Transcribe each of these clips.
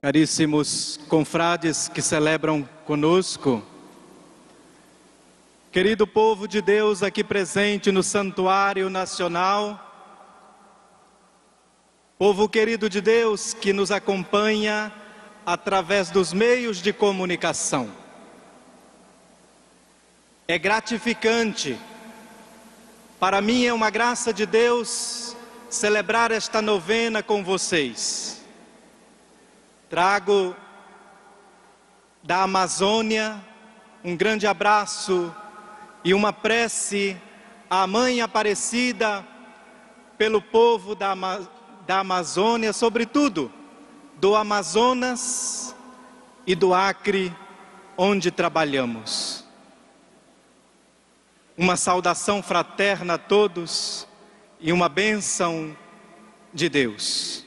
Caríssimos confrades que celebram conosco, querido povo de Deus aqui presente no Santuário Nacional, povo querido de Deus que nos acompanha através dos meios de comunicação. É gratificante, para mim é uma graça de Deus celebrar esta novena com vocês. Trago da Amazônia um grande abraço e uma prece à Mãe Aparecida pelo povo da Amazônia, sobretudo do Amazonas e do Acre, onde trabalhamos. Uma saudação fraterna a todos e uma bênção de Deus.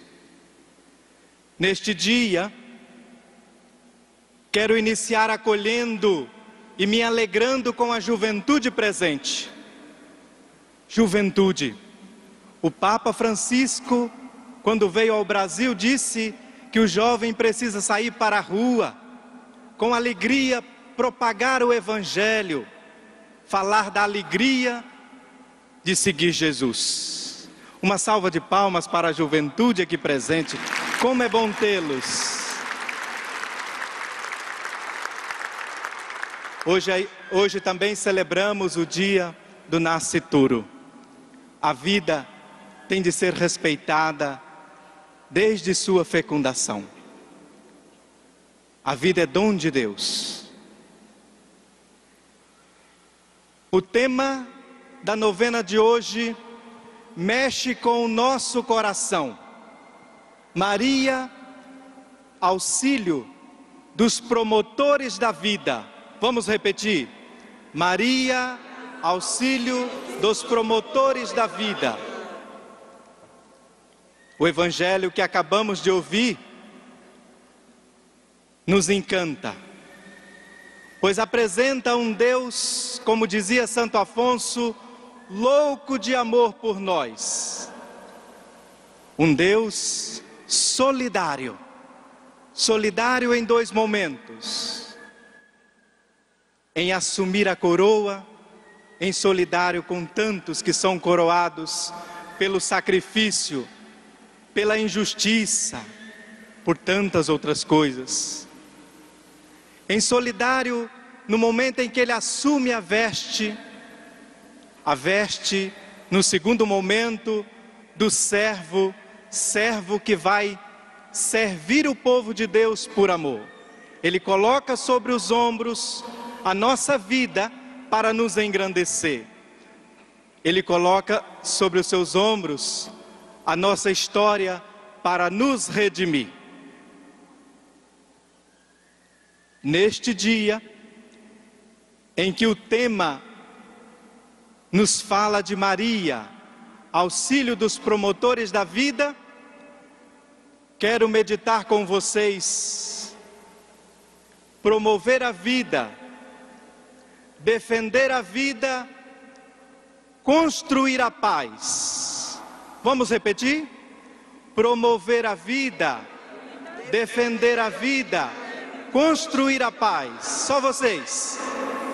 Neste dia, quero iniciar acolhendo e me alegrando com a juventude presente. Juventude. O Papa Francisco, quando veio ao Brasil, disse que o jovem precisa sair para a rua, com alegria propagar o Evangelho, falar da alegria de seguir Jesus. Uma salva de palmas para a juventude aqui presente. Como é bom tê-los. Hoje também celebramos o dia do nascituro. A vida tem de ser respeitada desde sua fecundação. A vida é dom de Deus. O tema da novena de hoje mexe com o nosso coração. Maria, auxílio dos promotores da vida. Vamos repetir. Maria, auxílio dos promotores da vida. O Evangelho que acabamos de ouvir nos encanta, pois apresenta um Deus, como dizia Santo Afonso, louco de amor por nós. Um Deus solidário. Solidário em dois momentos: em assumir a coroa, em solidário com tantos que são coroados pelo sacrifício, pela injustiça, por tantas outras coisas. Em solidário no momento em que ele assume a veste no segundo momento do servo que vai servir o povo de Deus por amor. Ele coloca sobre os ombros a nossa vida para nos engrandecer. Ele coloca sobre os seus ombros a nossa história para nos redimir. Neste dia em que o tema nos fala de Maria, auxílio dos promotores da vida, quero meditar com vocês, promover a vida, defender a vida, construir a paz. Vamos repetir? Promover a vida, defender a vida, construir a paz. Só vocês.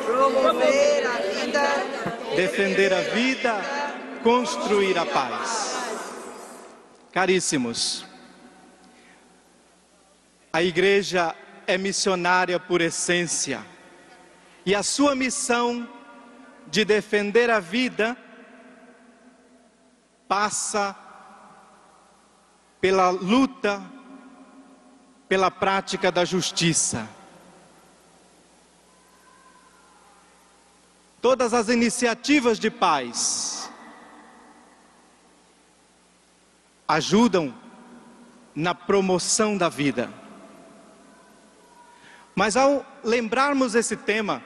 Promover a vida, defender a vida, construir a paz. Caríssimos, a igreja é missionária por essência, e a sua missão de defender a vida passa pela luta, pela prática da justiça. Todas as iniciativas de paz ajudam na promoção da vida. Mas ao lembrarmos esse tema,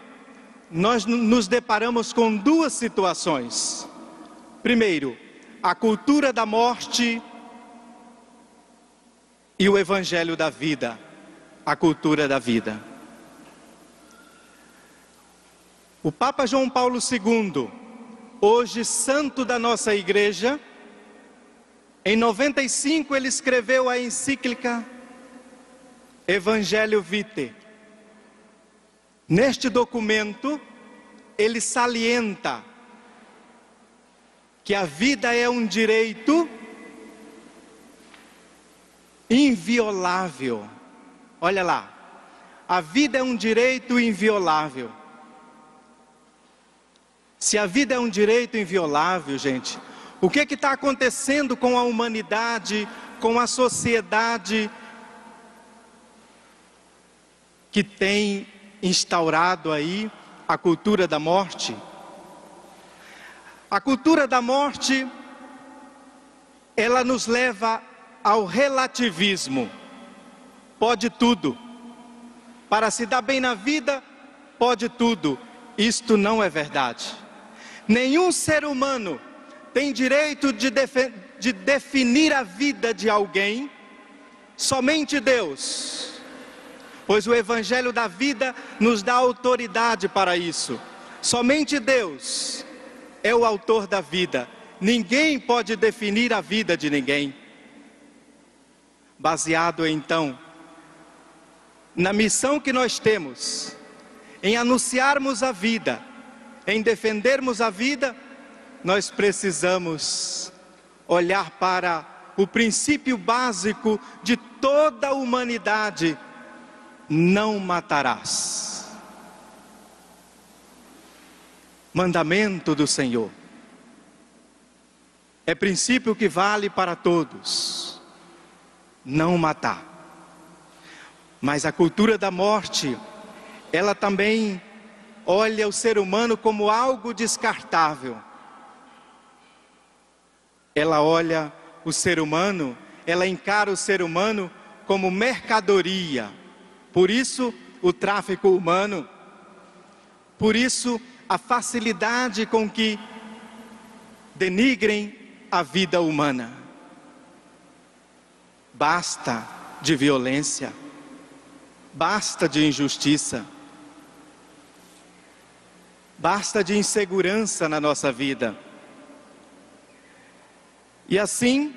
nós nos deparamos com duas situações. Primeiro, a cultura da morte e o Evangelho da vida, a cultura da vida. O Papa João Paulo II, hoje santo da nossa igreja, em 95 ele escreveu a encíclica Evangelho Vitae. Neste documento, ele salienta que a vida é um direito inviolável. Olha lá, a vida é um direito inviolável. Se a vida é um direito inviolável, gente, o que está acontecendo com a humanidade, com a sociedade que tem instaurado aí a cultura da morte? A cultura da morte, ela nos leva ao relativismo. Pode tudo. Para se dar bem na vida, pode tudo. Isto não é verdade. Nenhum ser humano tem direito de definir a vida de alguém, somente Deus. Pois o Evangelho da vida nos dá autoridade para isso. Somente Deus é o autor da vida. Ninguém pode definir a vida de ninguém. Baseado então na missão que nós temos, em anunciarmos a vida, em defendermos a vida, nós precisamos olhar para o princípio básico de toda a humanidade: não matarás. Mandamento do Senhor. É princípio que vale para todos. Não matar. Mas a cultura da morte, ela também olha o ser humano como algo descartável. Ela olha o ser humano, ela encara o ser humano como mercadoria. Por isso o tráfico humano, por isso a facilidade com que denigrem a vida humana. Basta de violência, basta de injustiça, basta de insegurança na nossa vida. E assim,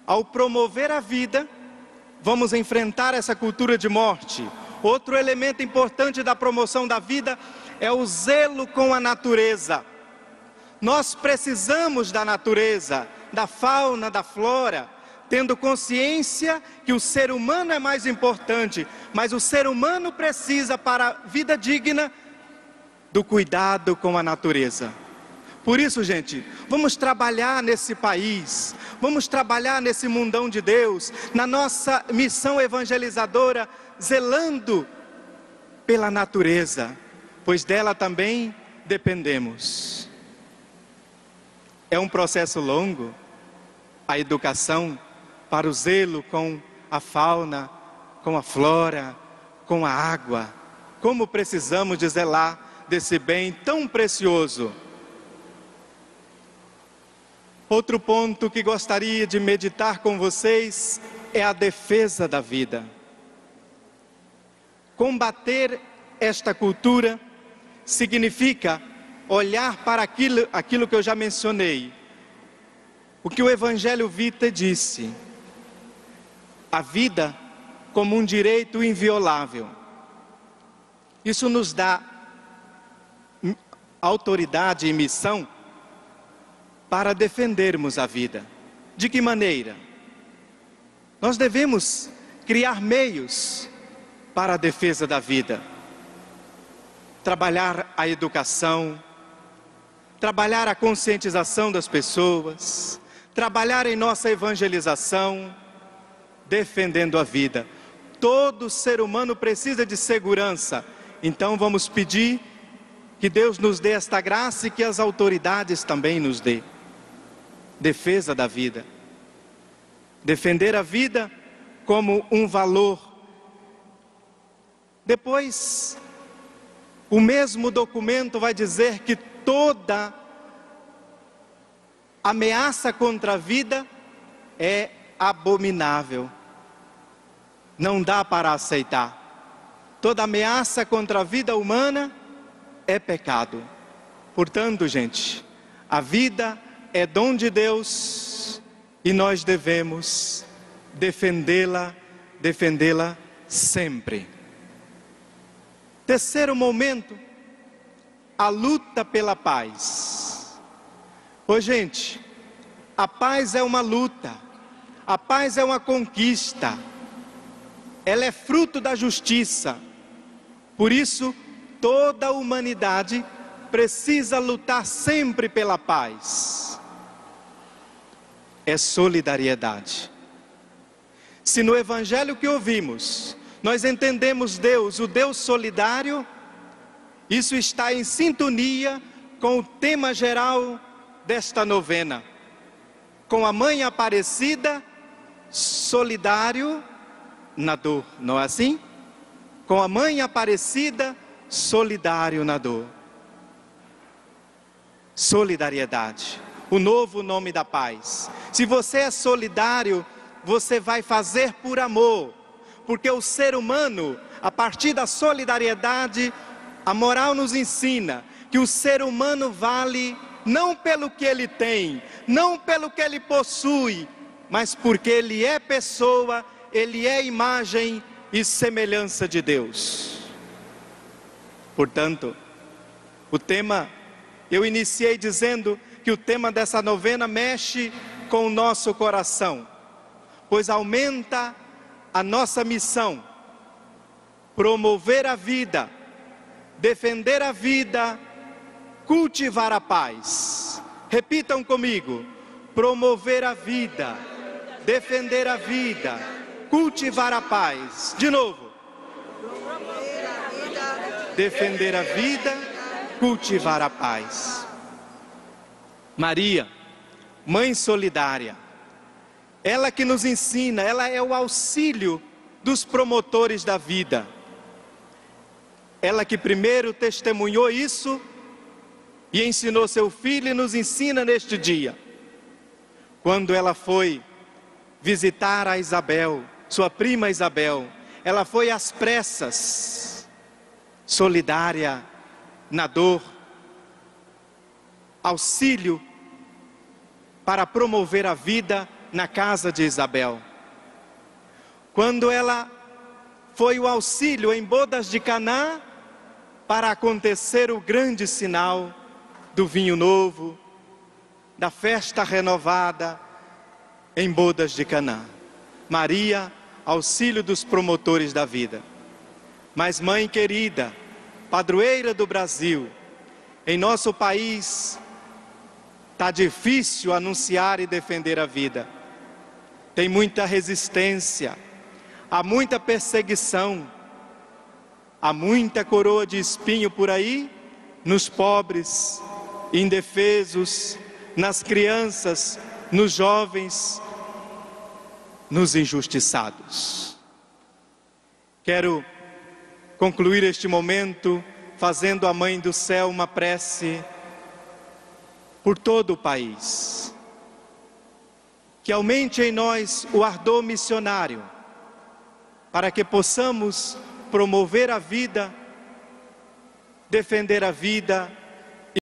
ao promover a vida, vamos enfrentar essa cultura de morte. Outro elemento importante da promoção da vida é o zelo com a natureza. Nós precisamos da natureza, da fauna, da flora, tendo consciência que o ser humano é mais importante, mas o ser humano precisa, para a vida digna, do cuidado com a natureza. Por isso, gente, vamos trabalhar nesse país, vamos trabalhar nesse mundão de Deus, na nossa missão evangelizadora, zelando pela natureza, pois dela também dependemos. É um processo longo, a educação para o zelo com a fauna, com a flora, com a água. Como precisamos de zelar desse bem tão precioso. Outro ponto que gostaria de meditar com vocês é a defesa da vida. Combater esta cultura significa olhar para aquilo que eu já mencionei. O que o Evangelho Vitae disse: a vida como um direito inviolável. Isso nos dá autoridade e missão para defendermos a vida. De que maneira? Nós devemos criar meios para a defesa da vida. Trabalhar a educação, trabalhar a conscientização das pessoas, trabalhar em nossa evangelização, defendendo a vida. Todo ser humano precisa de segurança. Então vamos pedir que Deus nos dê esta graça e que as autoridades também nos dê. Defesa da vida. Defender a vida como um valor. Depois, o mesmo documento vai dizer que toda ameaça contra a vida é abominável. Não dá para aceitar. Toda ameaça contra a vida humana é pecado. Portanto, gente, a vida é dom de Deus e nós devemos defendê-la sempre. Terceiro momento, a luta pela paz. Ô gente, a paz é uma luta, a paz é uma conquista, ela é fruto da justiça. Por isso, toda a humanidade precisa lutar sempre pela paz. É solidariedade. Se no evangelho que ouvimos, nós entendemos Deus, o Deus solidário, isso está em sintonia com o tema geral desta novena. Com a Mãe Aparecida, solidário na dor, não é assim? Com a Mãe Aparecida, solidário na dor. Solidariedade, o novo nome da paz. Se você é solidário, você vai fazer por amor, porque o ser humano, a partir da solidariedade, a moral nos ensina que o ser humano vale não pelo que ele tem, não pelo que ele possui, mas porque ele é pessoa, ele é imagem e semelhança de Deus. Portanto, o tema, eu iniciei dizendo que o tema dessa novena mexe com o nosso coração, pois aumenta a nossa missão, promover a vida, defender a vida, cultivar a paz. Repitam comigo: promover a vida, defender a vida, cultivar a paz. De novo: defender a vida, cultivar a paz. Maria, Mãe solidária, ela que nos ensina, ela é o auxílio dos promotores da vida. Ela que primeiro testemunhou isso e ensinou seu filho e nos ensina neste dia. Quando ela foi visitar a Isabel, sua prima Isabel, ela foi às pressas, solidária na dor, auxílio para promover a vida na casa de Isabel. Quando ela foi o auxílio em bodas de Caná, para acontecer o grande sinal do vinho novo, da festa renovada em bodas de Caná. Maria, auxílio dos promotores da vida. Mas mãe querida, padroeira do Brasil, em nosso país está difícil anunciar e defender a vida. Tem muita resistência, há muita perseguição, há muita coroa de espinho por aí, nos pobres, indefesos, nas crianças, nos jovens, nos injustiçados. Quero concluir este momento fazendo à Mãe do Céu uma prece por todo o país. Que aumente em nós o ardor missionário, para que possamos promover a vida, defender a vida,